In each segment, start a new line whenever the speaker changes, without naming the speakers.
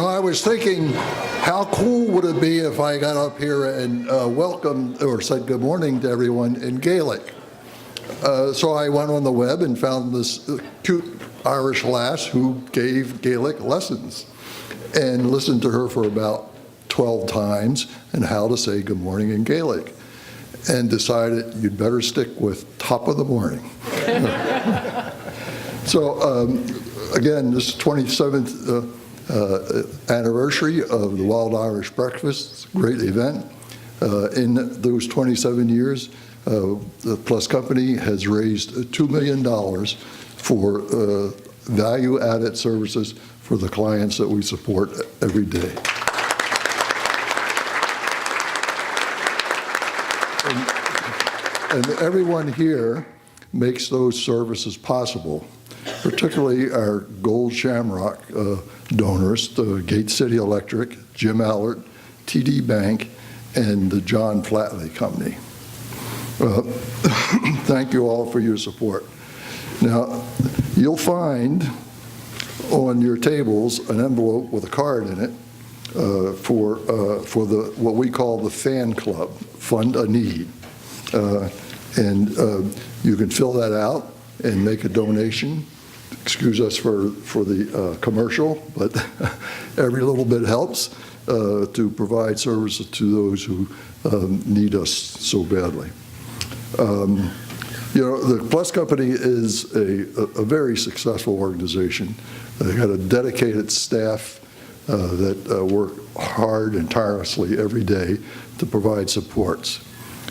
I was thinking, how cool would it be if I got up here and welcomed or said good morning to everyone in Gaelic? So I went on the web and found this cute Irish lass who gave Gaelic lessons and listened to her for about 12 times and how to say good morning in Gaelic, and decided you'd better stick with top of the morning. So again, this 27th anniversary of the Wild Irish Breakfast. It's a great event. In those 27 years, the Plus Company has raised $2 million for value-added services for the clients that we support every day. And everyone here makes those services possible, particularly our Gold Shamrock donors, the Gate City Electric, Jim Allard, TD Bank, and the John Flatley Company. Thank you all for your support. Now, you'll find on your tables an envelope with a card in it for what we call the fan club, Fund a Need. And you can fill that out and make a donation. Excuse us for the commercial, but every little bit helps to provide services to those who need us so badly. The Plus Company is a very successful organization. They've got a dedicated staff that work hard and tirelessly every day to provide supports.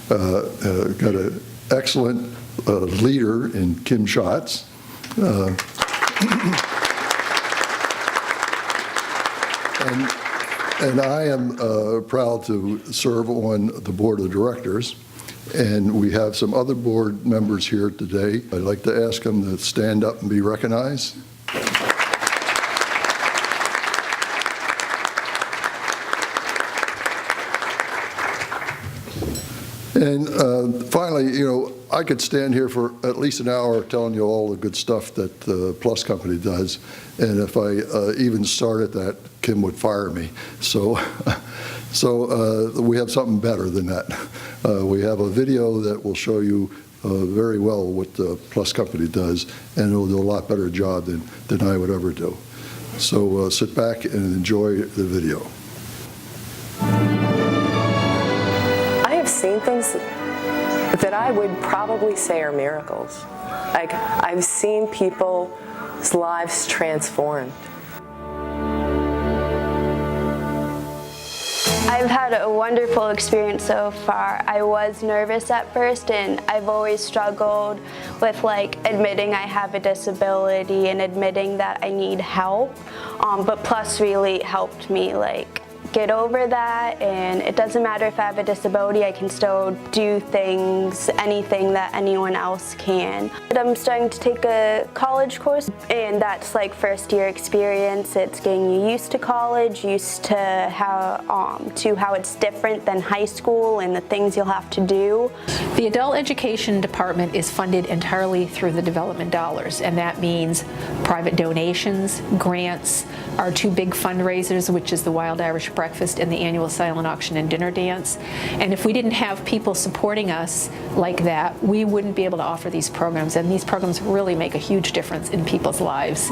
Got an excellent leader in Kim Schatz. And I am proud to serve on the board of directors. And we have some other board members here today. I'd like to ask them to stand up and be recognized. And finally, I could stand here for at least an hour telling you all the good stuff that the Plus Company does. And if I even started that, Kim would fire me. So we have something better than that. We have a video that will show you very well what the Plus Company does, and it will do a lot better job than I would ever do. So sit back and enjoy the video.
I have seen things that I would probably say are miracles. Like, I've seen people's lives transformed.
I've had a wonderful experience so far. I was nervous at first, and I've always struggled with admitting I have a disability and admitting that I need help. But Plus really helped me get over that, and it doesn't matter if I have a disability, I can still do things, anything that anyone else can. I'm starting to take a college course, and that's first year experience. It's getting you used to college, used to how it's different than high school and the things you'll have to do.
The adult education department is funded entirely through the development dollars, and that means private donations, grants, our two big fundraisers, which is the Wild Irish Breakfast and the annual silent auction and dinner dance. And if we didn't have people supporting us like that, we wouldn't be able to offer these programs, and these programs really make a huge difference in people's lives.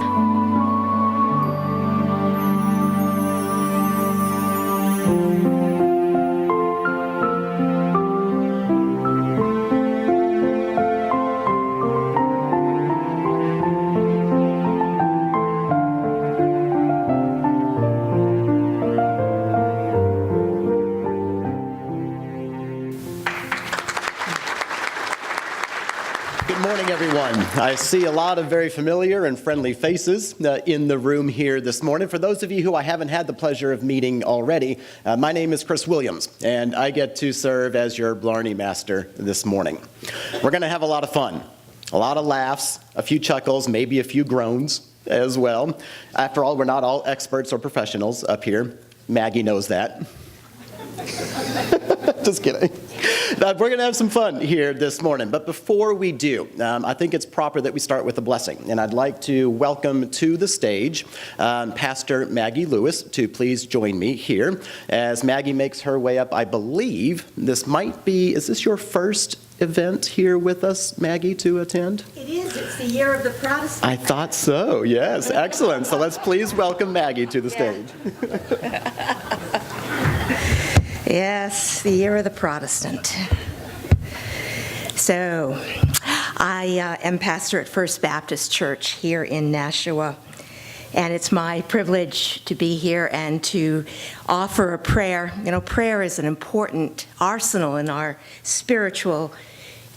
I see a lot of very familiar and friendly faces in the room here this morning. For those of you who I haven't had the pleasure of meeting already, my name is Chris Williams, and I get to serve as your Blarney Master this morning. We're going to have a lot of fun, a lot of laughs, a few chuckles, maybe a few groans as well. After all, we're not all experts or professionals up here. Maggie knows that. Just kidding. We're going to have some fun here this morning. But before we do, I think it's proper that we start with a blessing. And I'd like to welcome to the stage Pastor Maggie Lewis to please join me here. As Maggie makes her way up, I believe this might be, is this your first event here with us, Maggie, to attend?
It is. It's the year of the Protestant.
I thought so, yes. Excellent. So let's please welcome Maggie to the stage.
Yes, the year of the Protestant. So, I am pastor at First Baptist Church here in Nashua, and it's my privilege to be here and to offer a prayer. You know, prayer is an important arsenal in our spiritual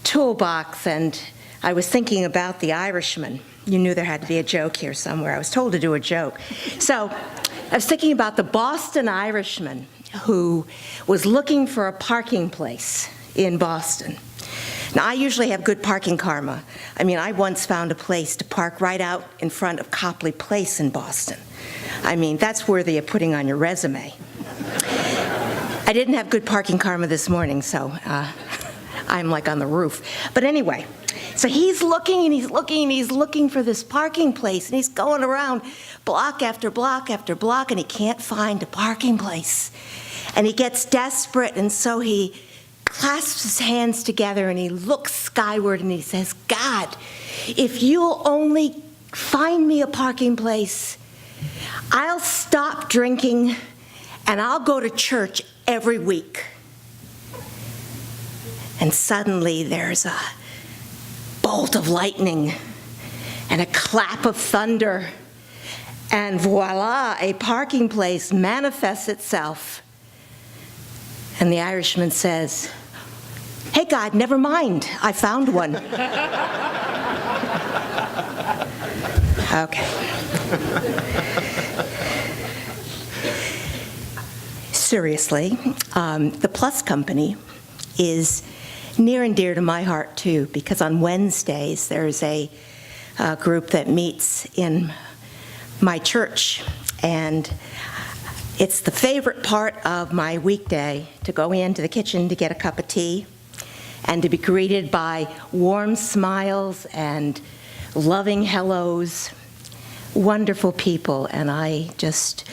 toolbox, and I was thinking about the Irishman. You knew there had to be a joke here somewhere. I was told to do a joke. So, I was thinking about the Boston Irishman who was looking for a parking place in Boston. Now, I usually have good parking karma. I mean, I once found a place to park right out in front of Copley Place in Boston. I mean, that's worthy of putting on your resume. I didn't have good parking karma this morning, so I'm like on the roof. But anyway, so he's looking and he's looking and he's looking for this parking place, and he's going around block after block after block, and he can't find a parking place. And he gets desperate, and so he clasps his hands together and he looks skyward and he says, God, if you'll only find me a parking place, I'll stop drinking and I'll go to church every week. And suddenly there's a bolt of lightning and a clap of thunder, and voila, a parking place manifests itself. And the Irishman says, hey, God, never mind, I found one. Okay. Seriously, the Plus Company is near and dear to my heart, too, because on Wednesdays there's a group that meets in my church, and it's the favorite part of my weekday to go into the kitchen to get a cup of tea and to be greeted by warm smiles and loving hellos, wonderful people, and I just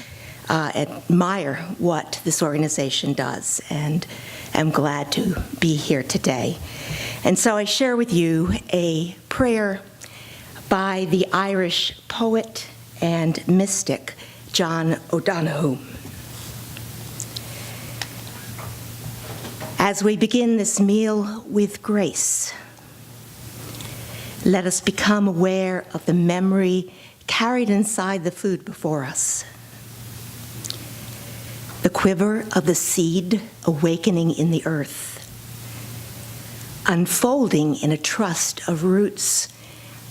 admire what this organization does and am glad to be here today. And so I share with you a prayer by the Irish poet and mystic John O'Donoghue. As we begin this meal with grace, let us become aware of the memory carried inside the food before us. The quiver of the seed awakening in the earth, unfolding in a trust of roots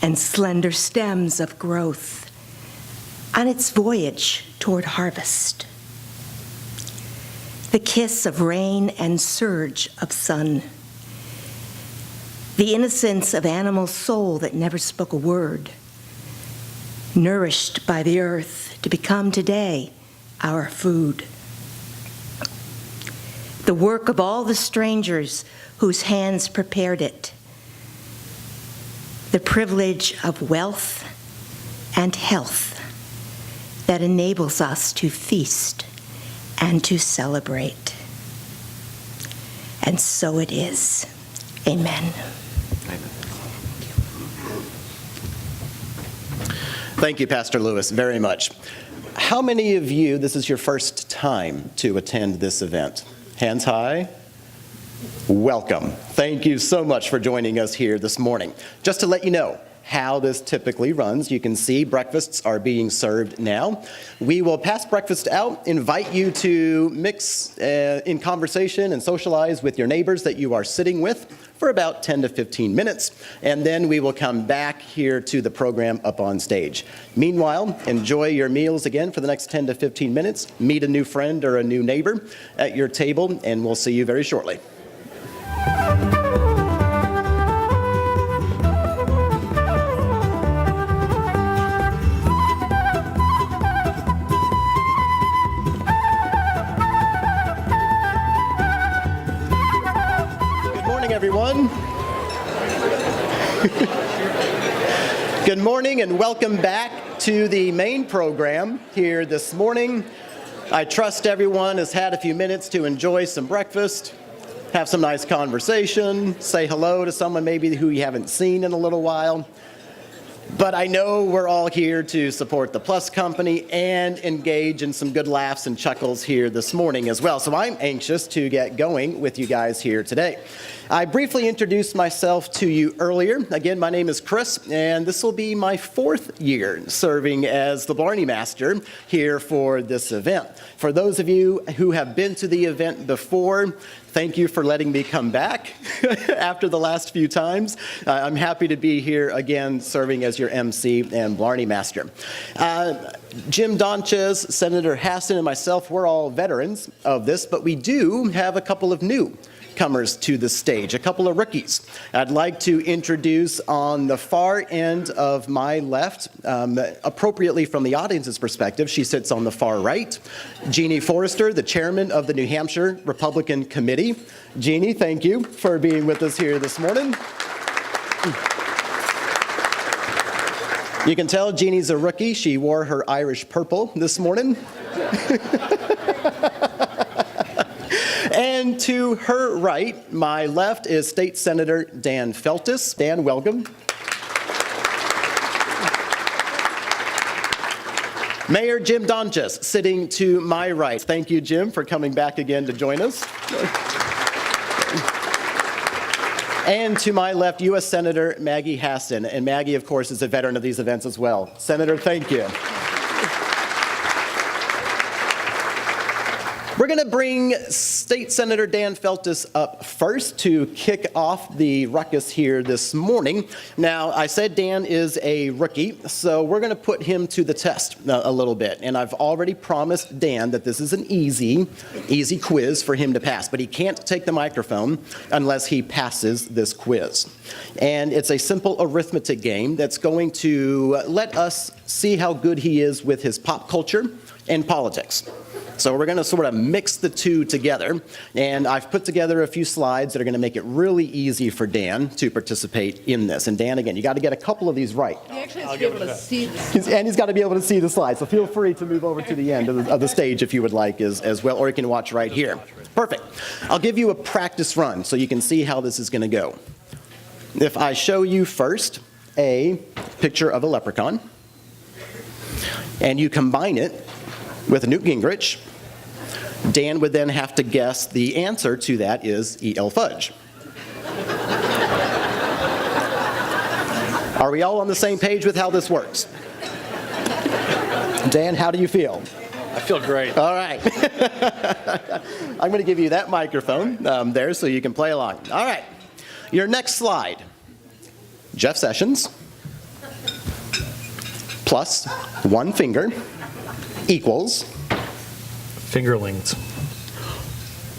and slender stems of growth on its voyage toward harvest. The kiss of rain and surge of sun. The innocence of animal soul that never spoke a word, nourished by the earth to become today our food. The work of all the strangers whose hands prepared it. The privilege of wealth and health that enables us to feast and to celebrate. And so it is. Amen.
Thank you, Pastor Lewis, very much. How many of you, this is your first time to attend this event? Hands high. Welcome. Thank you so much for joining us here this morning. Just to let you know how this typically runs, you can see breakfasts are being served now. We will pass breakfast out, invite you to mix in conversation and socialize with your neighbors that you are sitting with for about 10 to 15 minutes, and then we will come back here to the program up on stage. Meanwhile, enjoy your meals again for the next 10 to 15 minutes, meet a new friend or a new neighbor at your table, and we'll see you very shortly. everyone. Good morning and welcome back to the main program here this morning. I trust everyone has had a few minutes to enjoy some breakfast, have some nice conversation, say hello to someone maybe who you haven't seen in a little while. But I know we're all here to support the Plus Company and engage in some good laughs and chuckles here this morning as well. So I'm anxious to get going with you guys here today. I briefly introduced myself to you earlier. Again, my name is Chris, and this will be my 4th year serving as the Blarney Master here for this event. For those of you who have been to the event before, thank you for letting me come back after the last few times. I'm happy to be here again serving as your MC and Blarney Master. Jim Donchez, Senator Hassan, and myself, we're all veterans of this, but we do have a couple of newcomers to the stage, a couple of rookies. I'd like to introduce on the far end of my left, appropriately from the audience's perspective, she sits on the far right, Jeannie Forrester, the chairman of the New Hampshire Republican Committee. Jeannie, thank you for being with us here this morning. You can tell Jeannie's a rookie. She wore her Irish purple this morning. And to her right, my left, is State Senator Dan Feltus. Dan, welcome. Mayor Jim Donchez, sitting to my right. Thank you, Jim, for coming back again to join us. And to my left, U.S. Senator Maggie Hassan. And Maggie, of course, is a veteran of these events as well. Senator, thank you. We're going to bring State Senator Dan Feltus up first to kick off the ruckus here this morning. Now, I said Dan is a rookie, so we're going to put him to the test a little bit. And I've already promised Dan that this is an easy quiz for him to pass. But he can't take the microphone unless he passes this quiz. And it's a simple arithmetic game that's going to let us see how good he is with his pop culture and politics. So we're going to sort of mix the two together, and I've put together a few slides that are going to make it really easy for Dan to participate in this. And Dan, again, you got to get a couple of these right.
He actually has to be able to see the slides.
And he's got to be able to see the slides, so feel free to move over to the end of the stage if you would like as well, or you can watch right here. Perfect. I'll give you a practice run so you can see how this is going to go. If I show you first a picture of a leprechaun, and you combine it with Newt Gingrich, Dan would then have to guess the answer to that is E.L. Fudge. Are we all on the same page with how this works? Dan, how do you feel?
I feel great.
All right. I'm going to give you that microphone there so you can play along. All right. Your next slide. Jeff Sessions plus one finger equals
Fingerlings.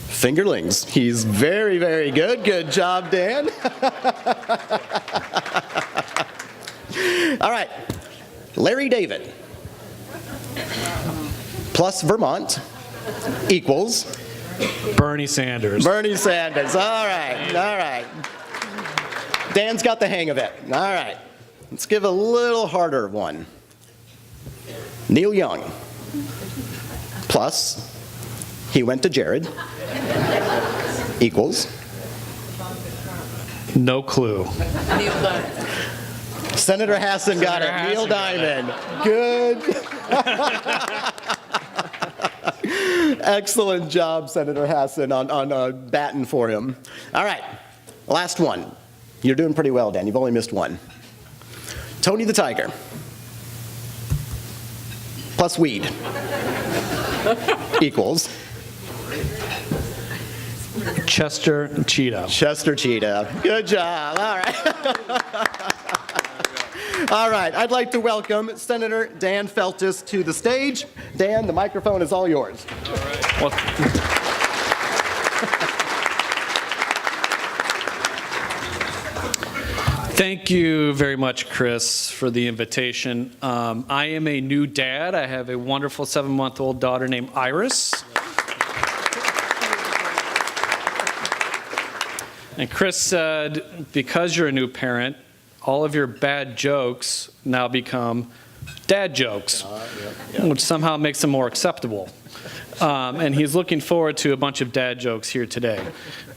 Fingerlings. He's very, very good. Good job, Dan. All right. Larry David plus Vermont equals
Bernie Sanders.
Bernie Sanders. All right. All right. Dan's got the hang of it. All right. Let's give a little harder one. Neil Young plus he went to Jared equals
No clue.
Neil Diamond.
Senator Hassan got it.
Senator
Neil
Hassan
Diamond. Good. Excellent job, Senator Hassan, on batting for him. All right. Last one. You're doing pretty well, Dan. You've only missed one. Tony the Tiger plus weed equals
Chester Cheetah.
Chester Cheetah. Good job. All right. All right. I'd like to welcome Senator Dan Feltus to the stage. Dan, the microphone is all yours.
Well, thank you very much, Chris, for the invitation. I am a new dad. I have a wonderful 7-month-old daughter named Iris. And Chris said, because you're a new parent, all of your bad jokes now become dad jokes, which somehow makes them more acceptable. And he's looking forward to a bunch of dad jokes here today.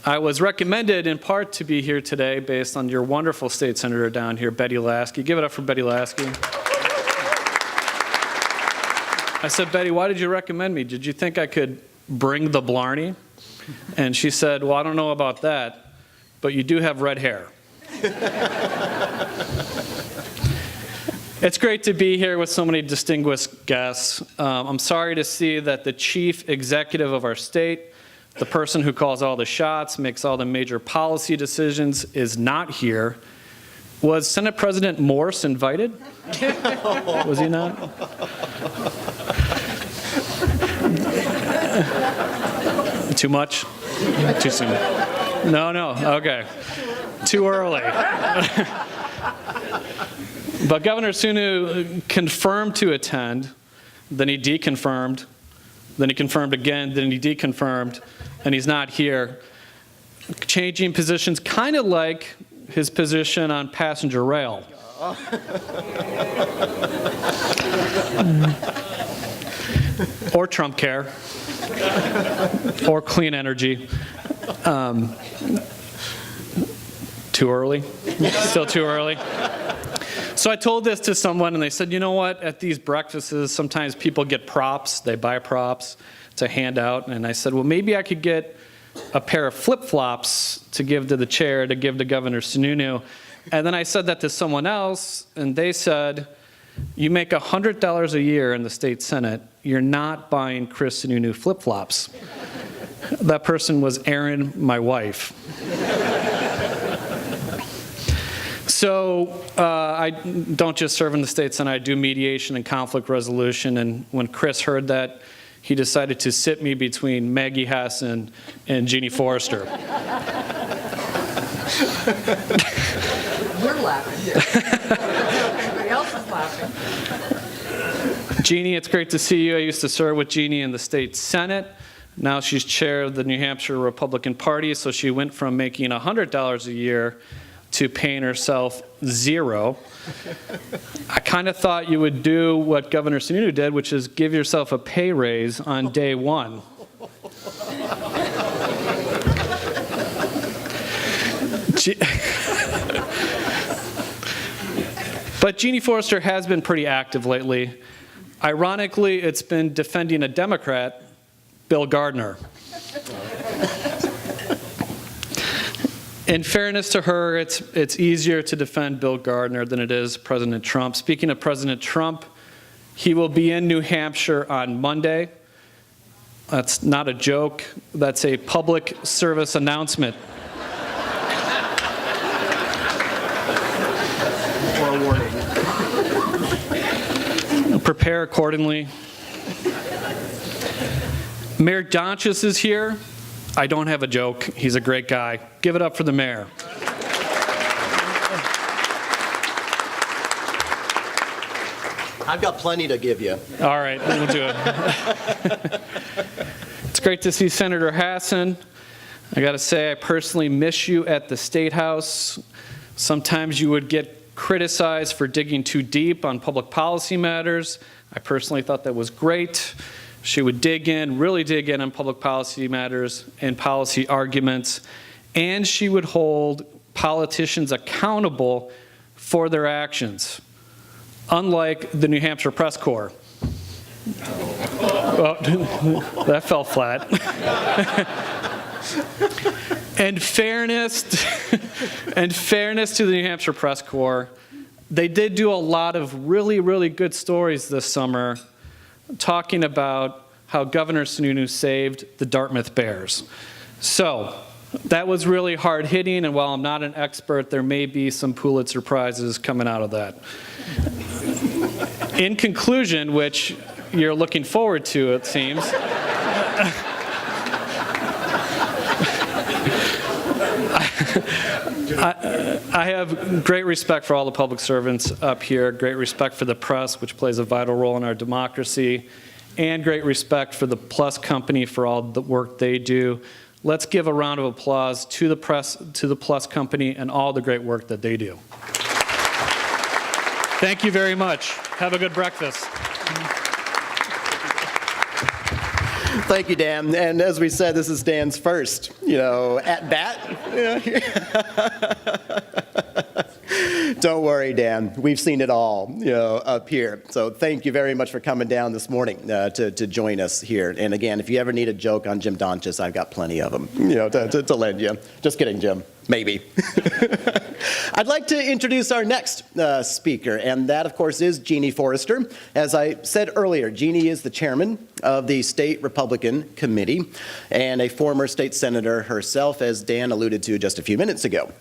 I was recommended in part to be here today based on your wonderful state senator down here, Betty Lasky. Give it up for Betty Lasky. I said, Betty, why did you recommend me? Did you think I could bring the Blarney? And she said, well, I don't know about that, but you do have red hair. It's great to be here with so many distinguished guests. I'm sorry to see that the chief executive of our state, the person who calls all the shots, makes all the major policy decisions, is not here. Was Senate President Morse invited? Was he not? Too much? Too soon? No, okay. Too early. But Governor Sununu confirmed to attend, then he deconfirmed, then he confirmed again, then he deconfirmed, and he's not here. Changing positions, kind of like his position on passenger rail. Or Trump care, or clean energy. Too early? Still too early? So I told this to someone, and they said, you know what, at these breakfasts, sometimes people get props. They buy props to hand out. And I said, well, maybe I could get a pair of flip-flops to give to the chair, to give to Governor Sununu. And then I said that to someone else, and they said, you make $100 a year in the state Senate. You're not buying Chris Sununu flip-flops. That person was Erin, my wife. So I don't just serve in the state Senate, I do mediation and conflict resolution, and when Chris heard that, he decided to sit me between Maggie Hassan and Jeannie Forrester.
We're laughing. Everybody else is laughing.
Jeannie, it's great to see you. I used to serve with Jeannie in the state Senate. Now she's chair of the New Hampshire Republican Party, so she went from making $100 a year to paying herself $0. I kind of thought you would do what Governor Sununu did, which is give yourself a pay raise on day one. But Jeannie Forrester has been pretty active lately. Ironically, it's been defending a Democrat, Bill Gardner. In fairness to her, it's easier to defend Bill Gardner than it is President Trump. Speaking of President Trump, he will be in New Hampshire on Monday. That's not a joke. That's a public service announcement.
Or a warning.
Prepare accordingly. Mayor Donchis is here. I don't have a joke. He's a great guy. Give it up for the mayor.
I've got plenty to give you.
All right, we'll do it. It's great to see Senator Hassan. I got to say, I personally miss you at the State House. Sometimes you would get criticized for digging too deep on public policy matters. I personally thought that was great. She would dig in, really dig in on public policy matters and policy arguments, and she would hold politicians accountable for their actions, unlike the New Hampshire Press Corps. Well, that fell flat. And fairness to the New Hampshire Press Corps, they did do a lot of really, really good stories this summer talking about how Governor Sununu saved the Dartmouth Bears. So that was really hard hitting, and while I'm not an expert, there may be some Pulitzer Prizes coming out of that. In conclusion, which you're looking forward to, it seems, I have great respect for all the public servants up here, great respect for the press, which plays a vital role in our democracy, and great respect for the Plus Company for all the work they do. Let's give a round of applause to the press, to the Plus Company, and all the great work that they do. Thank you very much. Have a good breakfast.
Thank you, Dan. And as we said, this is Dan's first, at bat. Don't worry, Dan. We've seen it all, up here. So thank you very much for coming down this morning to join us here. And again, if you ever need a joke on Jim Donchis, I've got plenty of them, to lend you. Just kidding, Jim. Maybe. I'd like to introduce our next speaker, and that, of course, is Jeannie Forrester. As I said earlier, Jeannie is the chairman of the State Republican Committee and a former state senator herself, as Dan alluded to just a few minutes ago.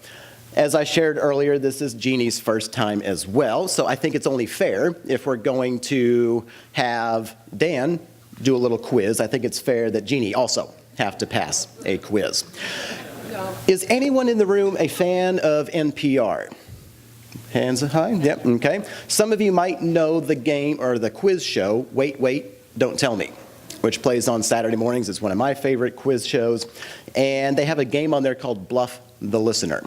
As I shared earlier, this is Jeannie's first time as well, so I think it's only fair if we're going to have Dan do a little quiz. I think it's fair that Jeannie also have to pass a quiz. Is anyone in the room a fan of NPR? Hands high? Yep, okay. Some of you might know the game or the quiz show, Wait, Wait, Don't Tell Me, which plays on Saturday mornings. It's one of my favorite quiz shows. And they have a game on there called Bluff the Listener.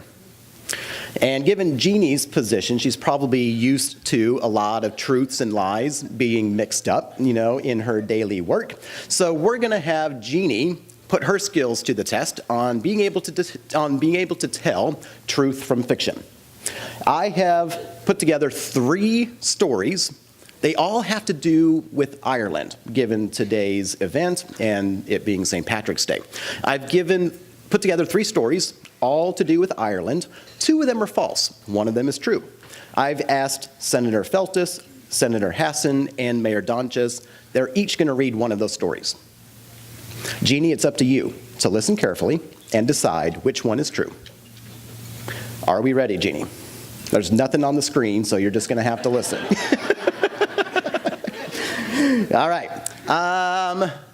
And given Jeannie's position, she's probably used to a lot of truths and lies being mixed up, in her daily work. So we're going to have Jeannie put her skills to the test on being able to tell truth from fiction. I have put together 3 stories. They all have to do with Ireland, given today's event and it being St. Patrick's Day. I've put together 3 stories, all to do with Ireland. 2 of them are false. 1 of them is true. I've asked Senator Feltus, Senator Hassan, and Mayor Donchis. They're each going to read one of those stories. Jeannie, it's up to you to listen carefully and decide which one is true. Are we ready, Jeannie? There's nothing on the screen, so you're just going to have to listen. All right.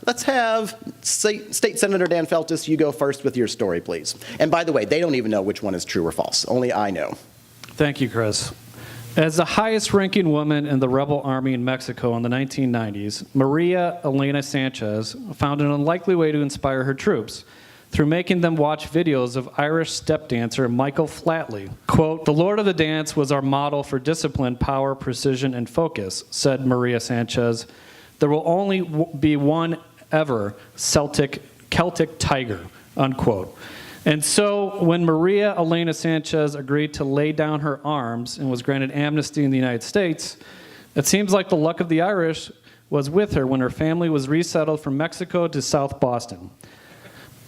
Let's have State Senator Dan Feltus, you go first with your story, please. And by the way, they don't even know which one is true or false. Only I know.
Thank you, Chris. As the highest-ranking woman in the rebel army in Mexico in the 1990s, Maria Elena Sanchez found an unlikely way to inspire her troops through making them watch videos of Irish step dancer Michael Flatley. Quote, "The Lord of the Dance was our model for discipline, power, precision, and focus," said Maria Sanchez. "There will only be one ever Celtic tiger," unquote. And so when Maria Elena Sanchez agreed to lay down her arms and was granted amnesty in the United States, it seems like the luck of the Irish was with her when her family was resettled from Mexico to South Boston.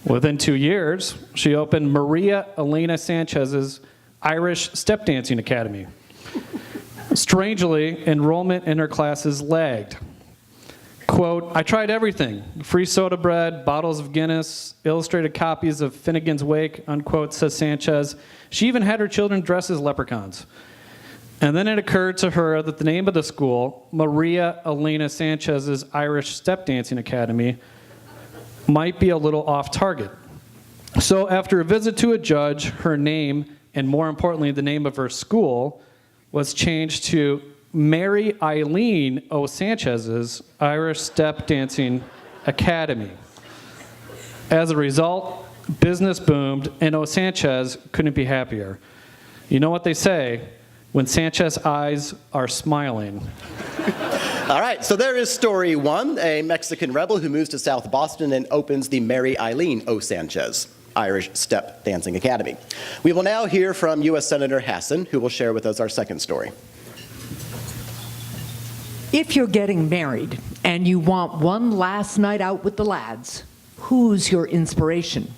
Within 2 years, she opened Maria Elena Sanchez's Irish Step Dancing Academy. Strangely, enrollment in her classes lagged. Quote, "I tried everything, free soda bread, bottles of Guinness, illustrated copies of Finnegan's Wake," unquote, says Sanchez. She even had her children dressed as leprechauns. And then it occurred to her that the name of the school, Maria Elena Sanchez's Irish Step Dancing Academy, might be a little off target. So after a visit to a judge, her name, and more importantly, the name of her school, was changed to Mary Eileen O. Sanchez's Irish Step Dancing Academy. As a result, business boomed, and O. Sanchez couldn't be happier. You know what they say, when Sanchez's eyes are smiling.
All right, so there is story 1, a Mexican rebel who moves to South Boston and opens the Mary Eileen O. Sanchez Irish Step Dancing Academy. We will now hear from U.S. Senator Hassan, who will share with us our second story.
If you're getting married and you want one last night out with the lads, who's your inspiration?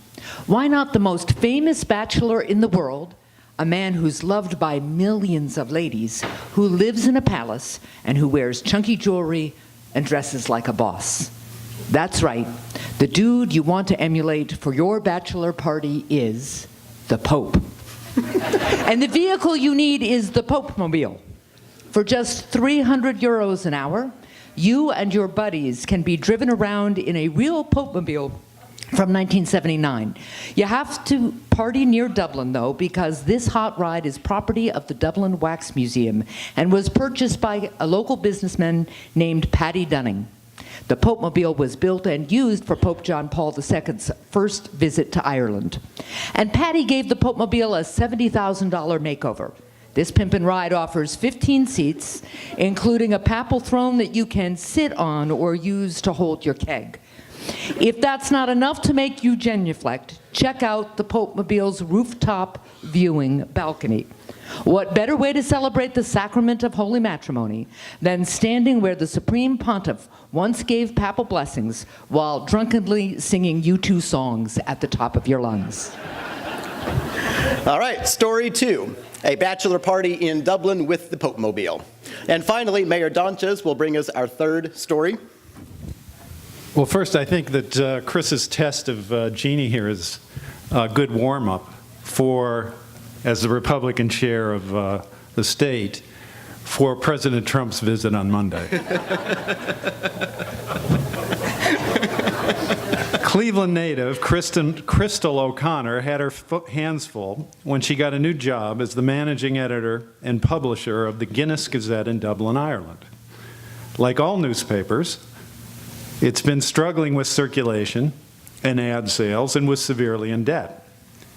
Why not the most famous bachelor in the world, a man who's loved by millions of ladies, who lives in a palace and who wears chunky jewelry and dresses like a boss? That's right. The dude you want to emulate for your bachelor party is the Pope. And the vehicle you need is the Pope-mobile. For just 300 euros an hour, you and your buddies can be driven around in a real Pope-mobile from 1979. You have to party near Dublin, though, because this hot ride is property of the Dublin Wax Museum and was purchased by a local businessman named Paddy Dunning. The Popemobile was built and used for Pope John Paul II's first visit to Ireland. And Patty gave the Popemobile a $70,000 makeover. This pimp and ride offers 15 seats, including a papal throne that you can sit on or use to hold your keg. If that's not enough to make you genuflect, check out the Popemobile's rooftop viewing balcony. What better way to celebrate the sacrament of holy matrimony than standing where the Supreme Pontiff once gave papal blessings while drunkenly singing U2 songs at the top of your lungs?
All right, story 2, a bachelor party in Dublin with the Popemobile. And finally, Mayor Donches will bring us our third story.
Well, first, I think that Chris's test of Jeannie here is a good warm-up for, as the Republican chair of the state, for President Trump's visit on Monday. Cleveland native Crystal O'Connor had her hands full when she got a new job as the managing editor and publisher of the Guinness Gazette in Dublin, Ireland. Like all newspapers, it's been struggling with circulation and ad sales and was severely in debt.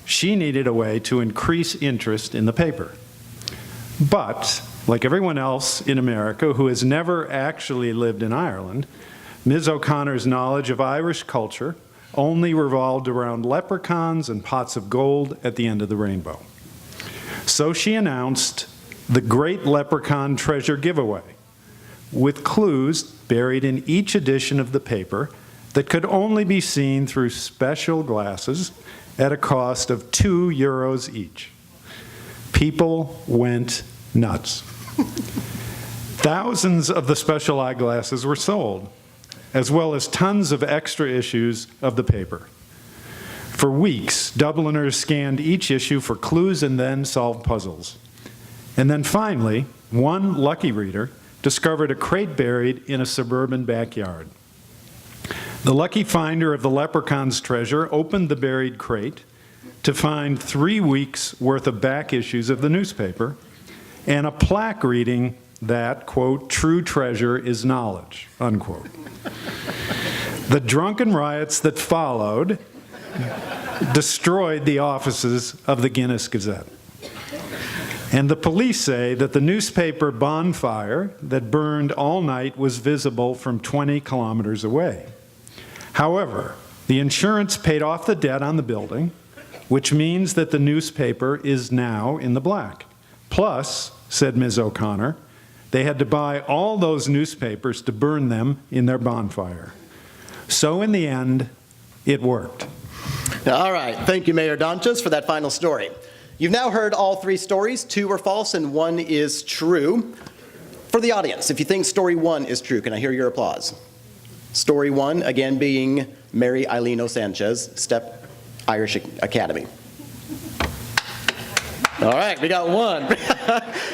She needed a way to increase interest in the paper. But, like everyone else in America who has never actually lived in Ireland, Ms. O'Connor's knowledge of Irish culture only revolved around leprechauns and pots of gold at the end of the rainbow. So she announced the Great Leprechaun Treasure Giveaway, with clues buried in each edition of the paper that could only be seen through special glasses at a cost of €2 each. People went nuts. Thousands of the special eyeglasses were sold, as well as tons of extra issues of the paper. For weeks, Dubliners scanned each issue for clues and then solved puzzles. And then finally, one lucky reader discovered a crate buried in a suburban backyard. The lucky finder of the leprechaun's treasure opened the buried crate to find 3 weeks' worth of back issues of the newspaper and a plaque reading that, quote, "true treasure is knowledge," unquote. The drunken riots that followed destroyed the offices of the Guinness Gazette. And the police say that the newspaper bonfire that burned all night was visible from 20 kilometers away. However, the insurance paid off the debt on the building, which means that the newspaper is now in the black. Plus, said Ms. O'Connor, they had to buy all those newspapers to burn them in their bonfire. So in the end, it worked.
All right, thank you, Mayor Donches, for that final story. You've now heard all 3 stories. 2 are false and 1 is true. For the audience, if you think story 1 is true, can I hear your applause? Story 1, again, being Mary Eileen O'Sanchez, Step Irish Academy. All right, we got 1.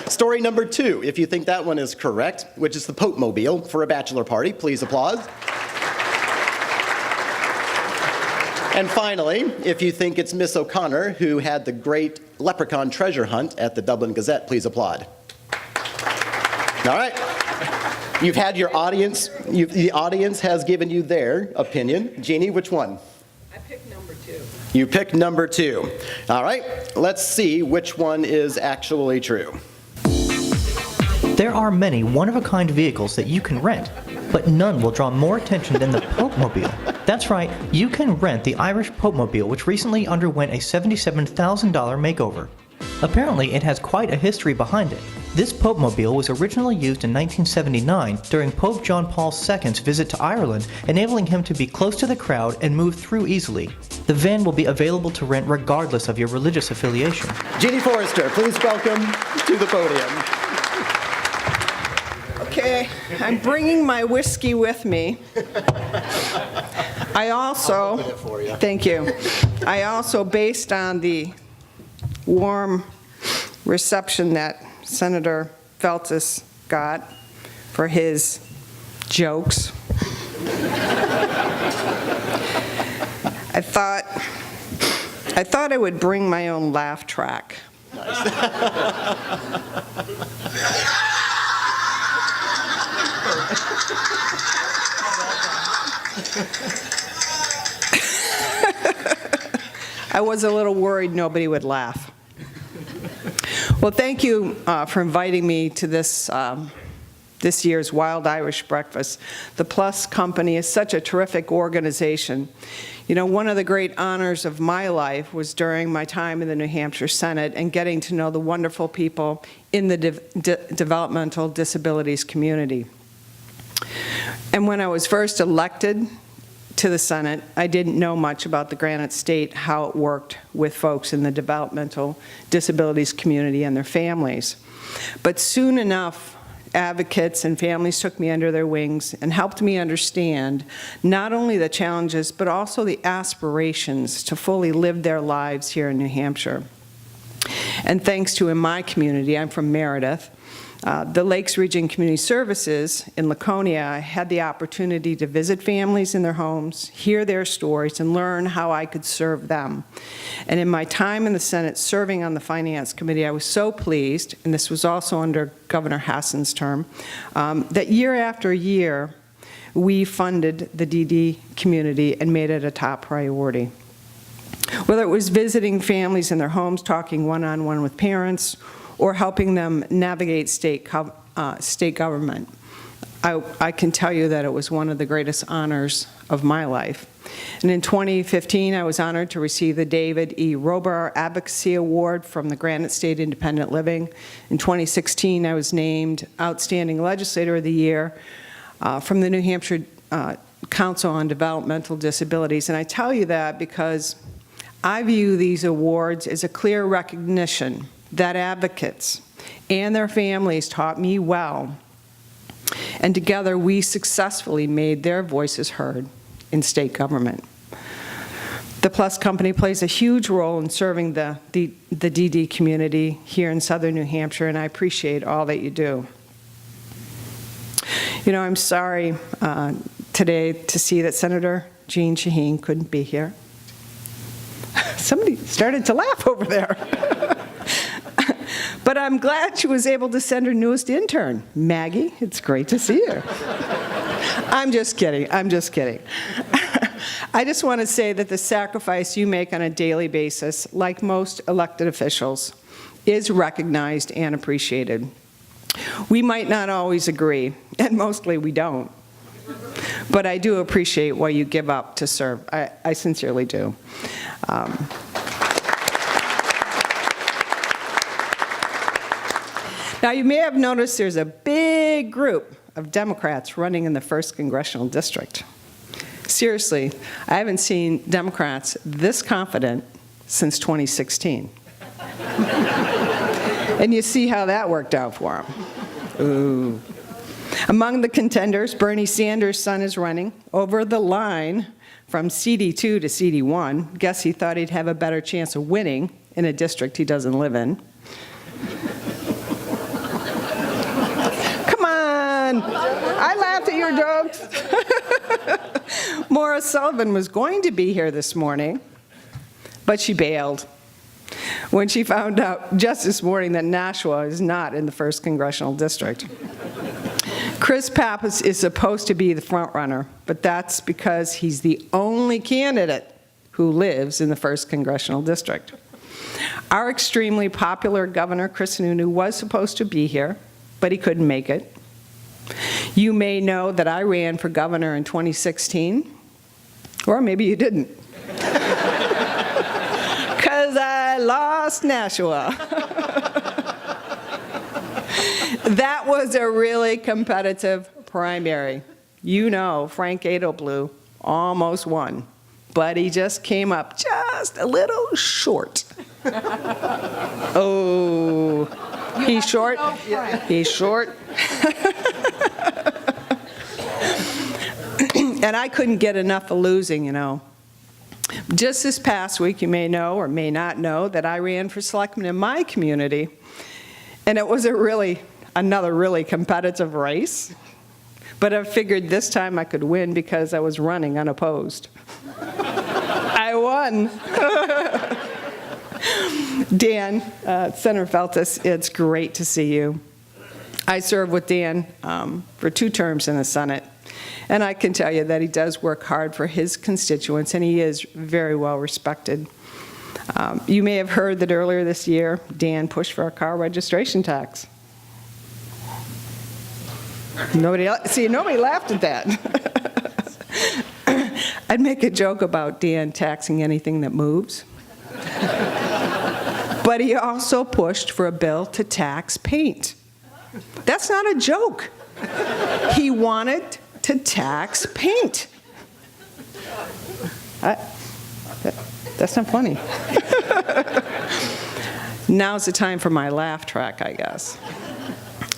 Story number 2, if you think that one is correct, which is the Popemobile for a bachelor party, please applaud. And finally, if you think it's Miss O'Connor who had the great leprechaun treasure hunt at the Dublin Gazette, please applaud. All right. You've had your audience, the audience has given you their opinion. Jeannie, which one?
I picked number 2.
You picked number 2. All right, let's see which one is actually true.
There are many one-of-a-kind vehicles that you can rent, but none will draw more attention than the Popemobile. That's right, you can rent the Irish Popemobile, which recently underwent a $77,000 makeover. Apparently, it has quite a history behind it. This Popemobile was originally used in 1979 during Pope John Paul II's visit to Ireland, enabling him to be close to the crowd and move through easily. The van will be available to rent regardless of your religious affiliation.
Jeannie Forrester, please welcome to the podium.
Okay, I'm bringing my whiskey with me. I also, thank you. I also, based on the warm reception that Senator Feltus got for his jokes, I thought I would bring my own laugh track. I was a little worried nobody would laugh. Well, thank you for inviting me to this year's Wild Irish Breakfast. The Plus Company is such a terrific organization. You know, one of the great honors of my life was during my time in the New Hampshire Senate and getting to know the wonderful people in the developmental disabilities community. And when I was first elected to the Senate, I didn't know much about the Granite State, how it worked with folks in the developmental disabilities community and their families. But soon enough, advocates and families took me under their wings and helped me understand not only the challenges, but also the aspirations to fully live their lives here in New Hampshire. And thanks to, in my community, I'm from Meredith, the Lakes Region Community Services in Laconia, I had the opportunity to visit families in their homes, hear their stories, and learn how I could serve them. And in my time in the Senate serving on the Finance Committee, I was so pleased, and this was also under Governor Hassan's term, that year after year, we funded the DD community and made it a top priority. Whether it was visiting families in their homes, talking one-on-one with parents, or helping them navigate state government. I can tell you that it was one of the greatest honors of my life. And in 2015, I was honored to receive the David E. Robar Advocacy Award from the Granite State Independent Living. In 2016, I was named Outstanding Legislator of the Year from the New Hampshire Council on Developmental Disabilities. And I tell you that because I view these awards as a clear recognition that advocates and their families taught me well, and together we successfully made their voices heard in state government. The Plus Company plays a huge role in serving the DD community here in southern New Hampshire, and I appreciate all that you do. You know, I'm sorry today to see that Senator Jean Shaheen couldn't be here. Somebody started to laugh over there. But I'm glad she was able to send her newest intern, Maggie. It's great to see you. I'm just kidding. I'm just kidding. I just want to say that the sacrifice you make on a daily basis, like most elected officials, is recognized and appreciated. We might not always agree, and mostly we don't. But I do appreciate what you give up to serve. I sincerely do. Now, you may have noticed there's a big group of Democrats running in the 1st Congressional District. Seriously, I haven't seen Democrats this confident since 2016. And you see how that worked out for them. Ooh. Among the contenders, Bernie Sanders' son is running over the line from CD2 to CD1. Guess he thought he'd have a better chance of winning in a district he doesn't live in. I laughed at your jokes. Maura Sullivan was going to be here this morning, but she bailed when she found out just this morning that Nashua is not in the 1st Congressional District. Chris Pappas is supposed to be the front runner, but that's because he's the only candidate who lives in the 1st Congressional District. Our extremely popular Governor, Chris Sununu, was supposed to be here, but he couldn't make it. You may know that I ran for governor in 2016, or maybe you didn't. Because I lost Nashua. That was a really competitive primary. You know, Frank Edelblu almost won, but he just came up just a little short. Oh, he's short? He's short. And I couldn't get enough of losing, you know. Just this past week, you may know or may not know that I ran for selectman in my community, and it was another really competitive race. But I figured this time I could win because I was running unopposed. I won. Dan, Senator Feltus, it's great to see you. I served with Dan for 2 terms in the Senate. And I can tell you that he does work hard for his constituents, and he is very well respected. You may have heard that earlier this year, Dan pushed for a car registration tax. Nobody laughed at that. I'd make a joke about Dan taxing anything that moves. But he also pushed for a bill to tax paint. That's not a joke. He wanted to tax paint. That's not funny. Now's the time for my laugh track, I guess.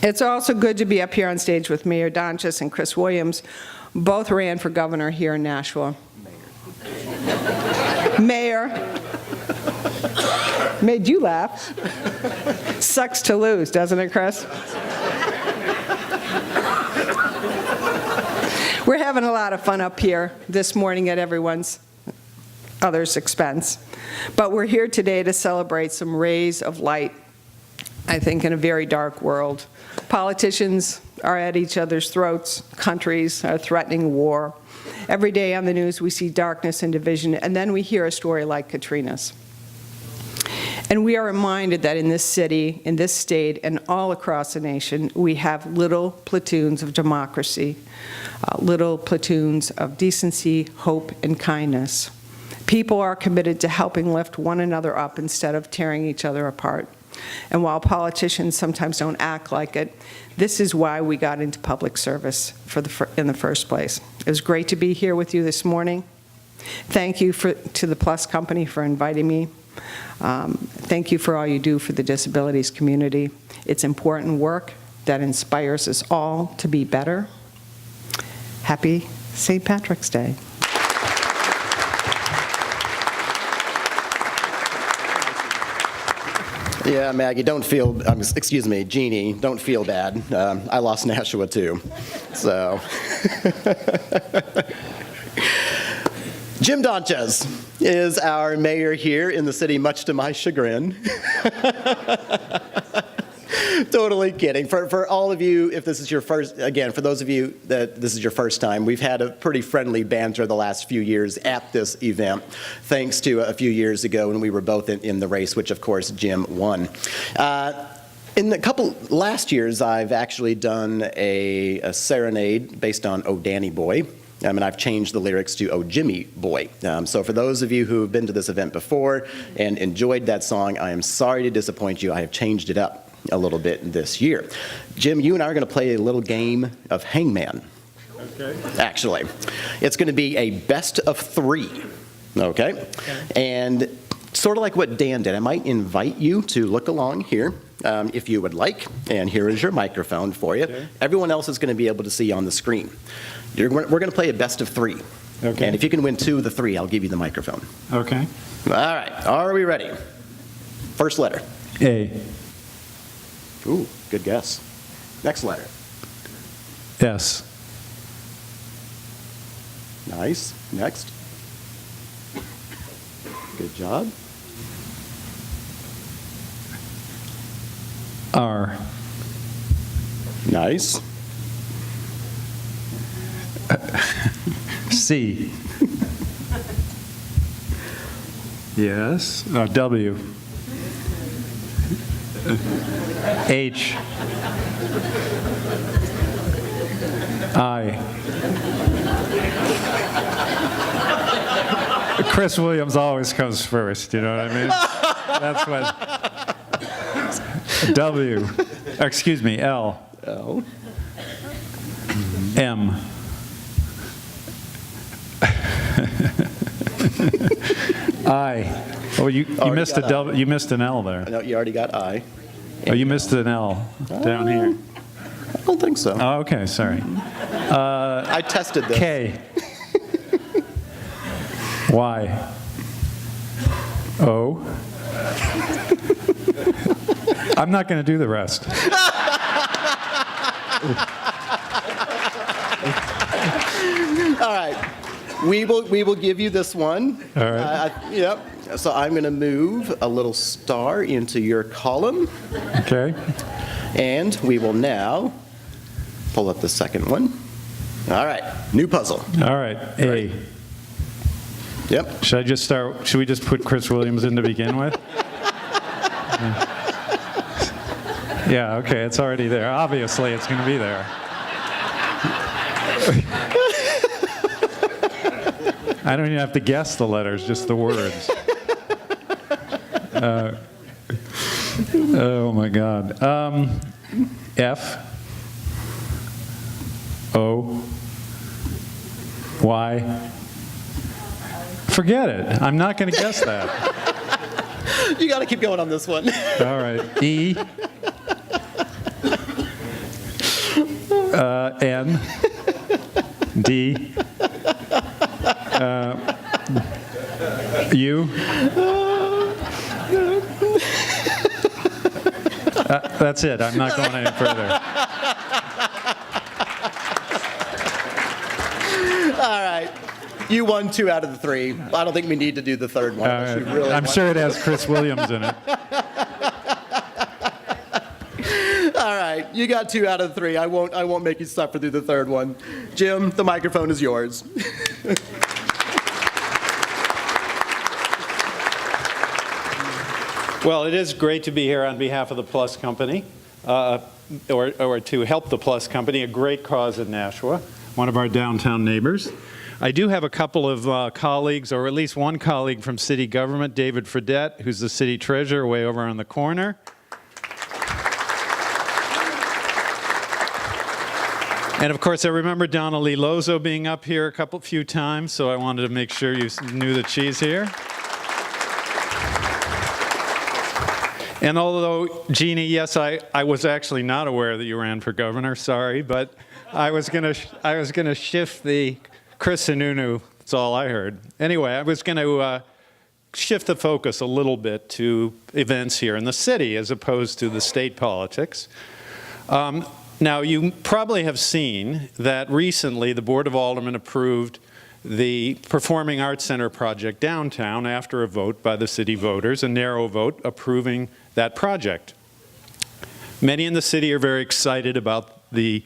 It's also good to be up here on stage with Mayor Donchis and Chris Williams. Both ran for governor here in Nashua. Mayor. Made you laugh. Sucks to lose, doesn't it, Chris? We're having a lot of fun up here this morning at others' expense. But we're here today to celebrate some rays of light, I think, in a very dark world. Politicians are at each other's throats. Countries are threatening war. Every day on the news we see darkness and division, and then we hear a story like Katrina's. And we are reminded that in this city, in this state, and all across the nation, we have little platoons of democracy, little platoons of decency, hope, and kindness. People are committed to helping lift one another up instead of tearing each other apart. And while politicians sometimes don't act like it, this is why we got into public service in the first place. It was great to be here with you this morning. Thank you to the Plus Company for inviting me. Thank you for all you do for the disabilities community. It's important work that inspires us all to be better. Happy St. Patrick's Day.
Yeah, Maggie, Jeannie, don't feel bad. I lost Nashua too, so. Jim Donchis is our mayor here in the city, much to my chagrin. Totally kidding. For all of you, if this is your first, again, for those of you that this is your first time, we've had a pretty friendly banter the last few years at this event, thanks to a few years ago when we were both in the race, which of course Jim won. In the couple last years, I've actually done a serenade based on Oh Danny Boy. And I've changed the lyrics to Oh Jimmy Boy. So for those of you who have been to this event before and enjoyed that song, I am sorry to disappoint you. I have changed it up a little bit this year. Jim, you and I are going to play a little game of hangman. Okay. Actually, it's going to be a best of 3. Okay? And sort of like what Dan did, I might invite you to look along here if you would like. And here is your microphone for you. Okay. Everyone else is going to be able to see on the screen. We're going to play a best of 3. Okay. And if you can win 2 of the 3, I'll give you the microphone.
Okay.
All right. Are we ready? First letter.
A.
Ooh, good guess. Next letter.
S.
Nice. Next. Good job.
R.
Nice.
C. Yes. W. H. I. Chris Williams always comes first, you know what I mean? That's what. W. Excuse me, L.
L.
M. I. Oh, you missed a W. You missed an L there.
No, you already got I.
Oh, you missed an L down here.
I don't think so.
Oh, okay, sorry.
I tested this.
K. Y. O. I'm not going to do the rest.
All right. We will give you this one.
All right.
Yep. So I'm going to move a little star into your column.
Okay.
And we will now pull up the second one. All right, new puzzle.
All right, A.
Yep.
Should we just put Chris Williams in to begin with? Yeah, okay, it's already there. Obviously, it's going to be there. I don't even have to guess the letters, just the words. Oh my God. F. O. Y. Forget it. I'm not going to guess that.
You got to keep going on this one.
All right. E. N. D. U. That's it. I'm not going any further.
All right. You won 2 out of the 3. I don't think we need to do the third one.
I'm sure it has Chris Williams in it.
All right. You got 2 out of the 3. I won't make you suffer through the third one. Jim, the microphone is yours.
Well, it is great to be here on behalf of the Plus Company, or to help the Plus Company, a great cause in Nashua, one of our downtown neighbors. I do have a couple of colleagues, or at least one colleague from city government, David Fredette, who's the city treasurer way over on the corner. And of course, I remember Donna Lee Lozo being up here a few times, so I wanted to make sure you knew that she's here. And although, Jeannie, yes, I was actually not aware that you ran for governor, sorry, but I was gonna shift the Chris Sununu, that's all I heard. Anyway, I was gonna shift the focus a little bit to events here in the city as opposed to the state politics. Now, you probably have seen that recently the Board of Aldermen approved the Performing Arts Center project downtown after a vote by the city voters, a narrow vote approving that project. Many in the city are very excited about the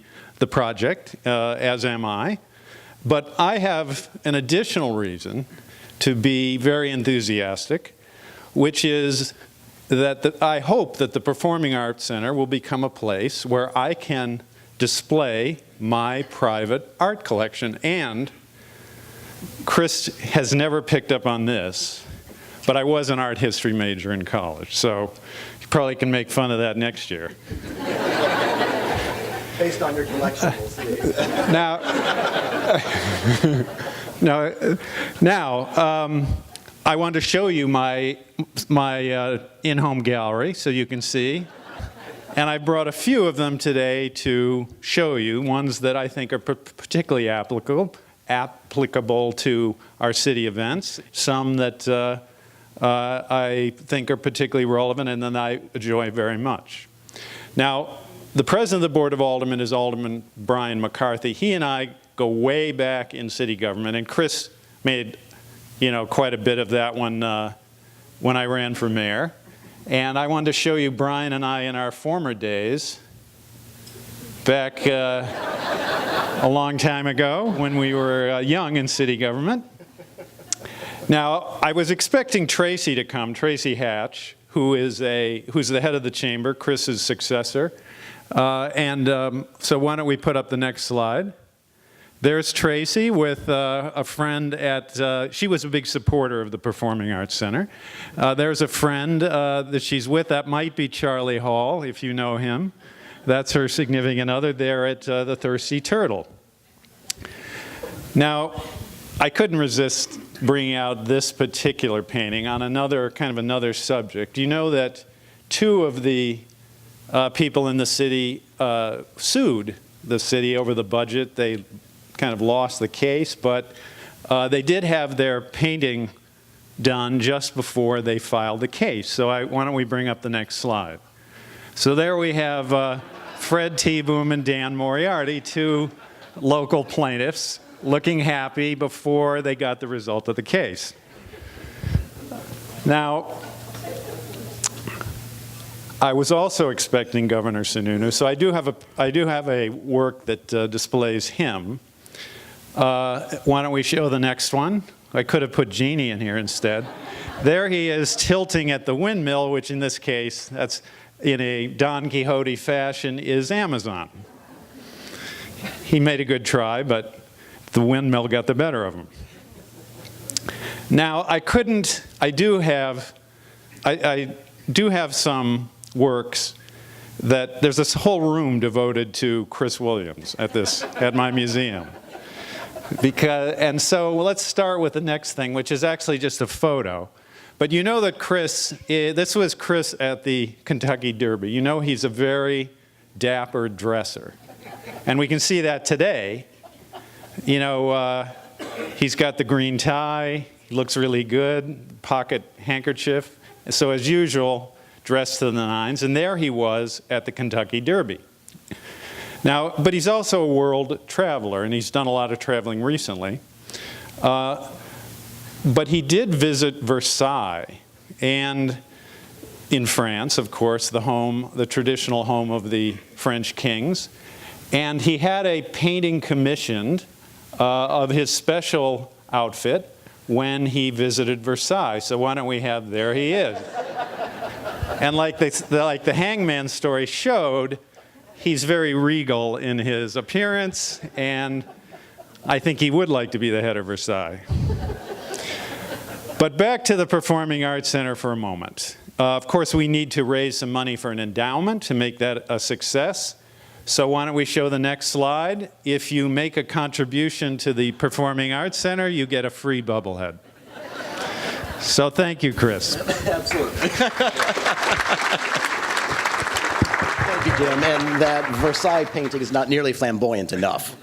project, as am I, but I have an additional reason to be very enthusiastic, which is that I hope that the Performing Arts Center will become a place where I can display my private art collection. And Chris has never picked up on this, but I was an art history major in college, so you probably can make fun of that next year.
Based on your collectibles.
Now, I want to show you my in-home gallery so you can see. And I brought a few of them today to show you, ones that I think are particularly applicable to our city events, some that I think are particularly relevant and that I enjoy very much. Now, the president of the Board of Aldermen is Alderman Brian McCarthy. He and I go way back in city government, and Chris made quite a bit of that when I ran for mayor. And I wanted to show you Brian and I in our former days, back a long time ago when we were young in city government. Now, I was expecting Tracy to come, Tracy Hatch, who's the head of the chamber, Chris's successor. So why don't we put up the next slide. There's Tracy with a friend she was a big supporter of the Performing Arts Center. There's a friend that she's with, that might be Charlie Hall, if you know him. That's her significant other there at the Thirsty Turtle. Now, I couldn't resist bringing out this particular painting on another subject. You know that 2 of the people in the city sued the city over the budget. They kind of lost the case, but they did have their painting done just before they filed the case. So why don't we bring up the next slide. So there we have Fred T-Boom and Dan Moriarty, 2 local plaintiffs, looking happy before they got the result of the case. Now, I was also expecting Governor Sununu, so I do have a work that displays him. Why don't we show the next one? I could have put Genie in here instead. There he is tilting at the windmill, which in this case, that's in a Don Quixote fashion, is Amazon. He made a good try, but the windmill got the better of him. Now, I do have some works that there's this whole room devoted to Chris Williams at my museum. And so let's start with the next thing, which is actually just a photo. But you know that this was Chris at the Kentucky Derby. You know he's a very dapper dresser. And we can see that today. You know, he's got the green tie, he looks really good, pocket handkerchief. So as usual, dressed to the nines. And there he was at the Kentucky Derby. Now, but he's also a world traveler, and he's done a lot of traveling recently. But he did visit Versailles, and in France, of course, the traditional home of the French kings. And he had a painting commissioned of his special outfit when he visited Versailles. So why don't we have, there he is. And like the hangman story showed, he's very regal in his appearance, and I think he would like to be the head of Versailles. But back to the Performing Arts Center for a moment. Of course, we need to raise some money for an endowment to make that a success. So why don't we show the next slide? If you make a contribution to the Performing Arts Center, you get a free bubblehead. So thank you, Chris.
Absolutely. Thank you, Jim. And that Versailles painting is not nearly flamboyant enough.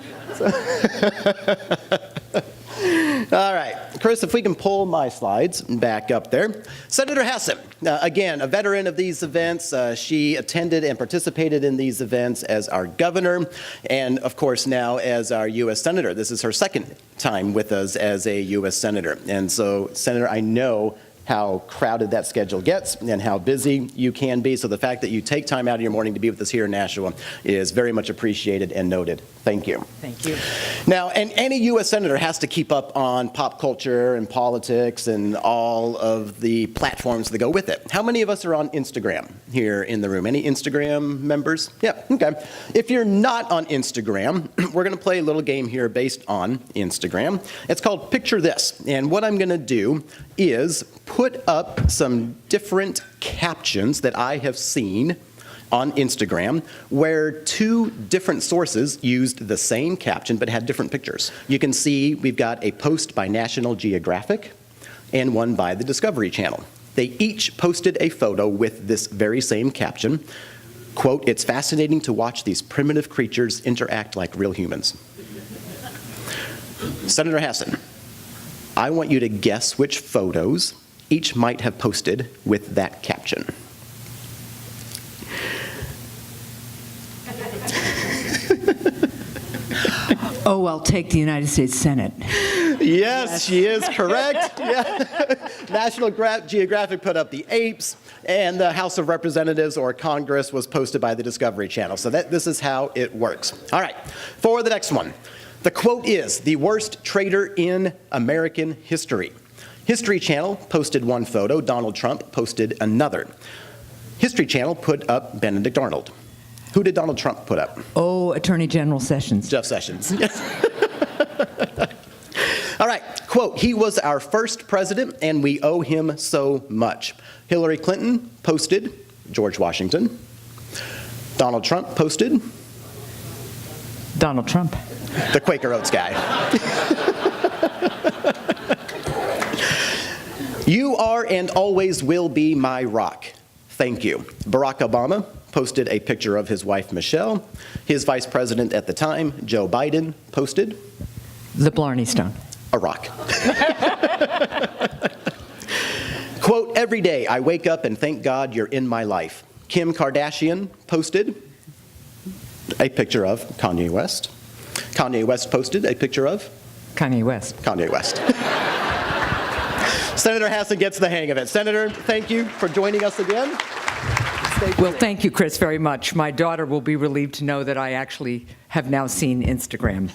All right, Chris, if we can pull my slides back up there. Senator Hassan, again, a veteran of these events. She attended and participated in these events as our governor, and of course now as our U.S. Senator. This is her second time with us as a U.S. Senator. And so, Senator, I know how crowded that schedule gets and how busy you can be. So the fact that you take time out of your morning to be with us here in Nashua is very much appreciated and noted. Thank you.
Thank you.
Now, and any U.S. Senator has to keep up on pop culture and politics and all of the platforms that go with it. How many of us are on Instagram here in the room? Any Instagram members? Yeah, okay. If you're not on Instagram, we're going to play a little game here based on Instagram. It's called Picture This. And what I'm going to do is put up some different captions that I have seen on Instagram where two different sources used the same caption but had different pictures. You can see we've got a post by National Geographic and one by the Discovery Channel. They each posted a photo with this very same caption, quote, "It's fascinating to watch these primitive creatures interact like real humans." Senator Hassan, I want you to guess which photos each might have posted with that caption.
Oh, I'll take the United States Senate.
Yes, she is correct. Yeah. National Geographic put up the apes, and the House of Representatives or Congress was posted by the Discovery Channel. So this is how it works. All right, for the next one. The quote is, "The worst traitor in American history." History Channel posted one photo. Donald Trump posted another. History Channel put up Benedict Arnold. Who did Donald Trump put up?
Oh, Attorney General Sessions.
Jeff Sessions. All right, quote, "He was our first president, and we owe him so much." Hillary Clinton posted George Washington. Donald Trump posted
Donald Trump.
the Quaker Oats guy. "You are and always will be my rock. Thank you." Barack Obama posted a picture of his wife, Michelle. His vice president at the time, Joe Biden, posted
The Blarney Stone.
a rock. Quote, "Every day I wake up and thank God you're in my life." Kim Kardashian posted a picture of Kanye West. Kanye West posted a picture of
Kanye West.
Kanye West. Senator Hassan gets the hang of it. Senator, thank you for joining us again.
Well, thank you, Chris, very much. My daughter will be relieved to know that I actually have now seen Instagram.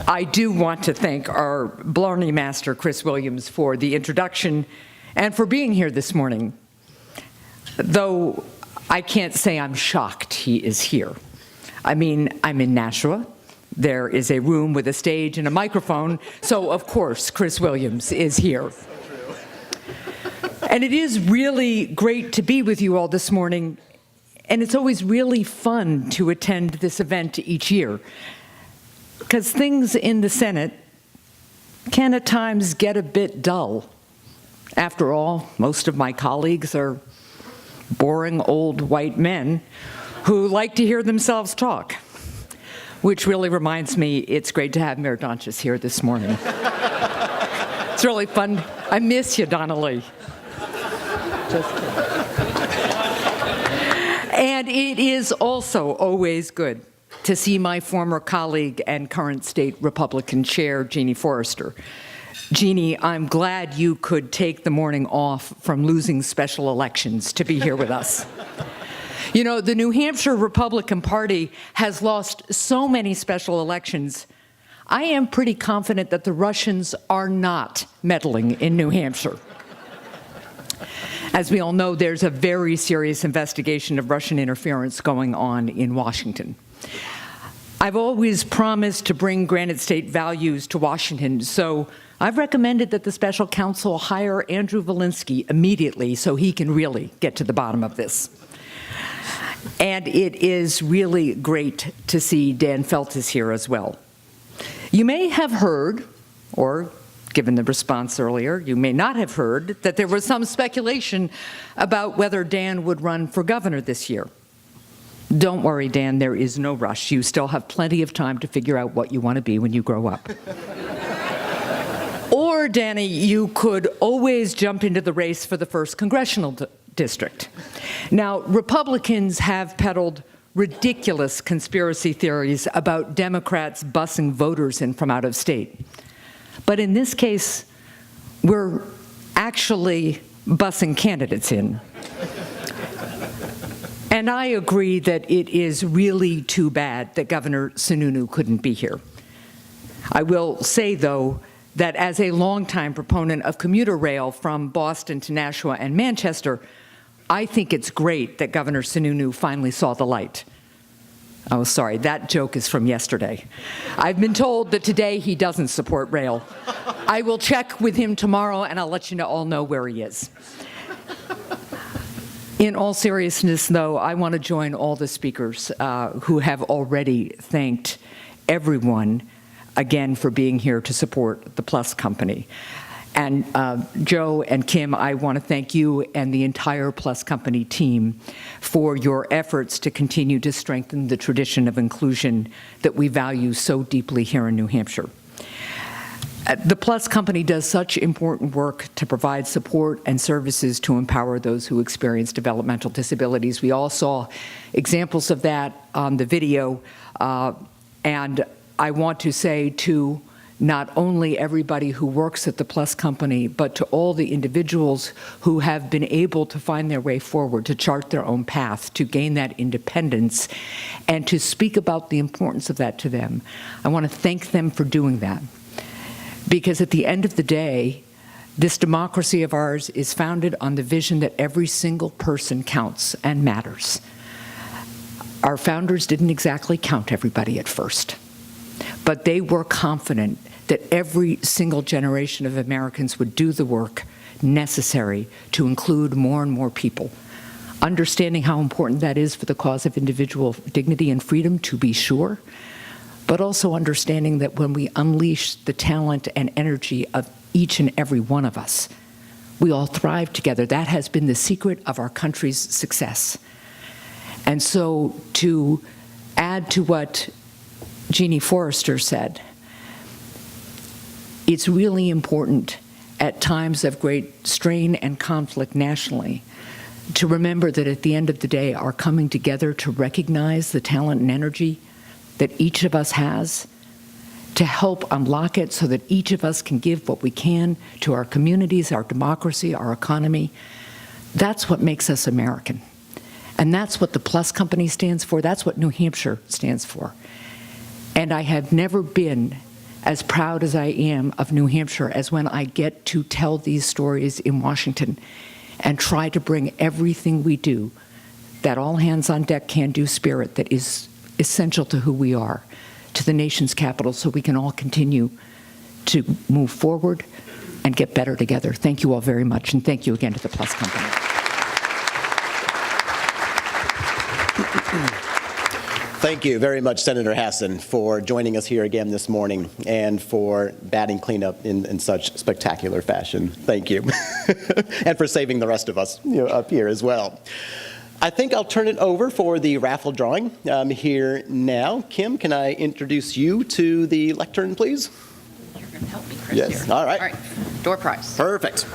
I do want to thank our Blarney Master, Chris Williams, for the introduction and for being here this morning, though I can't say I'm shocked he is here. I mean, I'm in Nashua. There is a room with a stage and a microphone, so of course Chris Williams is here. And it is really great to be with you all this morning, and it's always really fun to attend this event each year, because things in the Senate can at times get a bit dull. After all, most of my colleagues are boring old white men who like to hear themselves talk, which really reminds me it's great to have Mayor Donches here this morning. It's really fun. I miss you, Donnelly. Just kidding. And it is also always good to see my former colleague and current state Republican chair, Jeannie Forrester. Jeannie, I'm glad you could take the morning off from losing special elections to be here with us. You know, the New Hampshire Republican Party has lost so many special elections. I am pretty confident that the Russians are not meddling in New Hampshire. As we all know, there's a very serious investigation of Russian interference going on in Washington. I've always promised to bring Granite State values to Washington, so I've recommended that the special counsel hire Andrew Volinsky immediately so he can really get to the bottom of this. And it is really great to see Dan Feltes here as well. You may have heard, or given the response earlier, you may not have heard that there was some speculation about whether Dan would run for governor this year. Don't worry, Dan, there is no rush. You still have plenty of time to figure out what you want to be when you grow up. Or, Danny, you could always jump into the race for the 1st congressional district. Now, Republicans have peddled ridiculous conspiracy theories about Democrats busing voters in from out of state. But in this case, we're actually busing candidates in. And I agree that it is really too bad that Governor Sununu couldn't be here. I will say, though, that as a longtime proponent of commuter rail from Boston to Nashua and Manchester, I think it's great that Governor Sununu finally saw the light. Oh, sorry, that joke is from yesterday. I've been told that today he doesn't support rail. I will check with him tomorrow, and I'll let you all know where he is. In all seriousness, though, I want to join all the speakers who have already thanked everyone again for being here to support the Plus Company. And Joe and Kim, I want to thank you and the entire Plus Company team for your efforts to continue to strengthen the tradition of inclusion that we value so deeply here in New Hampshire. The Plus Company does such important work to provide support and services to empower those who experience developmental disabilities. We all saw examples of that on the video, and I want to say to not only everybody who works at the Plus Company, but to all the individuals who have been able to find their way forward, to chart their own path, to gain that independence, and to speak about the importance of that to them. I want to thank them for doing that. Because at the end of the day, this democracy of ours is founded on the vision that every single person counts and matters. Our founders didn't exactly count everybody at first, but they were confident that every single generation of Americans would do the work necessary to include more and more people. Understanding how important that is for the cause of individual dignity and freedom, to be sure, but also understanding that when we unleash the talent and energy of each and every one of us, we all thrive together. That has been the secret of our country's success. And so to add to what Jeannie Forrester said, it's really important at times of great strain and conflict nationally to remember that at the end of the day, our coming together to recognize the talent and energy that each of us has, to help unlock it so that each of us can give what we can to our communities, our democracy, our economy. That's what makes us American. And that's what the Plus Company stands for. That's what New Hampshire stands for. And I have never been as proud as I am of New Hampshire as when I get to tell these stories in Washington and try to bring everything we do, that all hands on deck can-do spirit that is essential to who we are, to the nation's capital, so we can all continue to move forward and get better together. Thank you all very much, and thank you again to the Plus Company.
Thank you very much, Senator Hassan, for joining us here again this morning and for batting cleanup in such spectacular fashion. Thank you. And for saving the rest of us up here as well. I think I'll turn it over for the raffle drawing here now. Kim, can I introduce you to the lectern, please?
You're going to help me, Chris.
Yes,
here.
all right.
All right, door prize.
Perfect.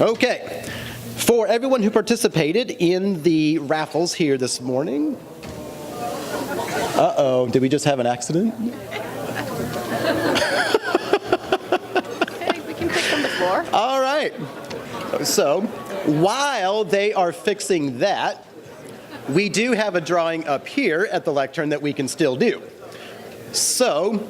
Okay. For everyone who participated in the raffles here this morning, uh-oh, did we just have an accident?
Okay, we can pick from the floor.
All right. So while they are fixing that, we do have a drawing up here at the lectern that we can still do. So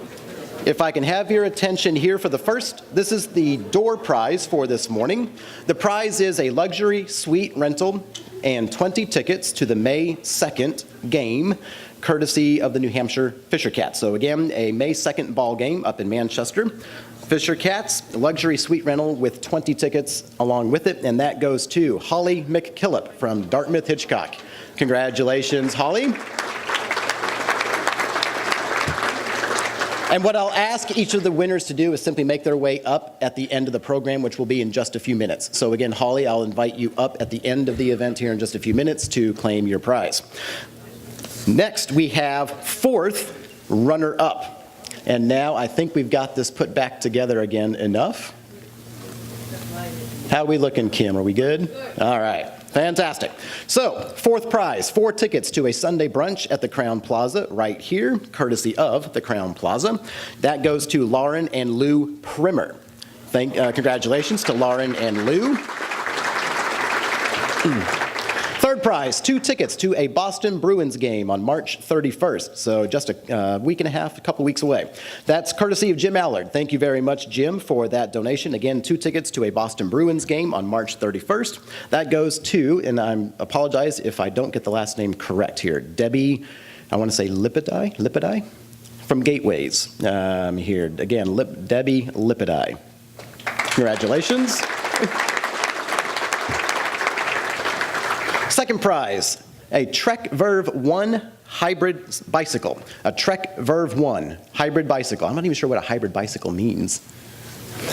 if I can have your attention here for the first, this is the door prize for this morning. The prize is a luxury suite rental and 20 tickets to the May 2nd game, courtesy of the New Hampshire Fisher Cats. So again, a May 2nd ball game up in Manchester. Fisher Cats, luxury suite rental with 20 tickets along with it, and that goes to Holly McKillop from Dartmouth Hitchcock. Congratulations, Holly. And what I'll ask each of the winners to do is simply make their way up at the end of the program, which will be in just a few minutes. So again, Holly, I'll invite you up at the end of the event here in just a few minutes to claim your prize. Next, we have fourth runner-up. And now I think we've got this put back together again enough. How are we looking, Kim? Are we good? All right. Fantastic. So, fourth prize, 4 tickets to a Sunday brunch at the Crowne Plaza right here, courtesy of the Crowne Plaza. That goes to Lauren and Lou Primer. Congratulations to Lauren and Lou. Third prize, 2 tickets to a Boston Bruins game on March 31st. So just a week and a half, a couple weeks away. That's courtesy of Jim Allard. Thank you very much, Jim, for that donation. Again, 2 tickets to a Boston Bruins game on March 31st. That goes to, and I apologize if I don't get the last name correct here, Debbie, I want to say Lipidai from Gateways here. Again, Debbie Lipidai. Congratulations. Second prize, a Trek Verve 1 hybrid bicycle. A Trek Verve 1 hybrid bicycle. I'm not even sure what a hybrid bicycle means.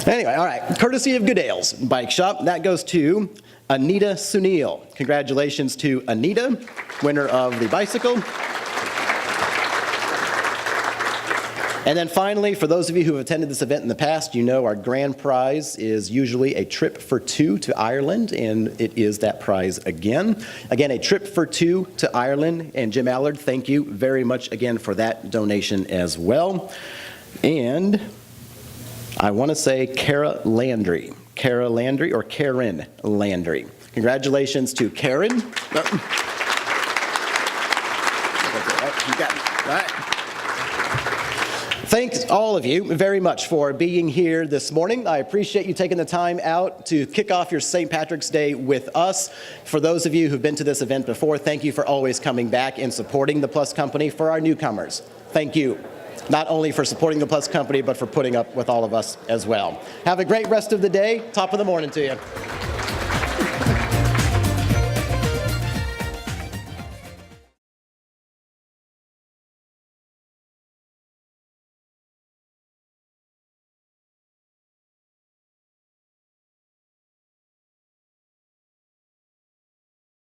Anyway, all right. Courtesy of Goodale's Bike Shop. That goes to Anita Sunil. Congratulations to Anita, winner of the bicycle. And then finally, for those of you who have attended this event in the past, you know our grand prize is usually a trip for 2 to Ireland, and it is that prize again. Again, a trip for 2 to Ireland, and Jim Allard, thank you very much again for that donation as well. And I want to say Kara Landry or Karen Landry. Congratulations to Karen. Oh, you got it. All right. Thanks all of you very much for being here this morning. I appreciate you taking the time out to kick off your St. Patrick's Day with us. For those of you who've been to this event before, thank you for always coming back and supporting the Plus Company. For our newcomers, thank you. Not only for supporting the Plus Company, but for putting up with all of us as well. Have a great rest of the day. Top of the morning to you.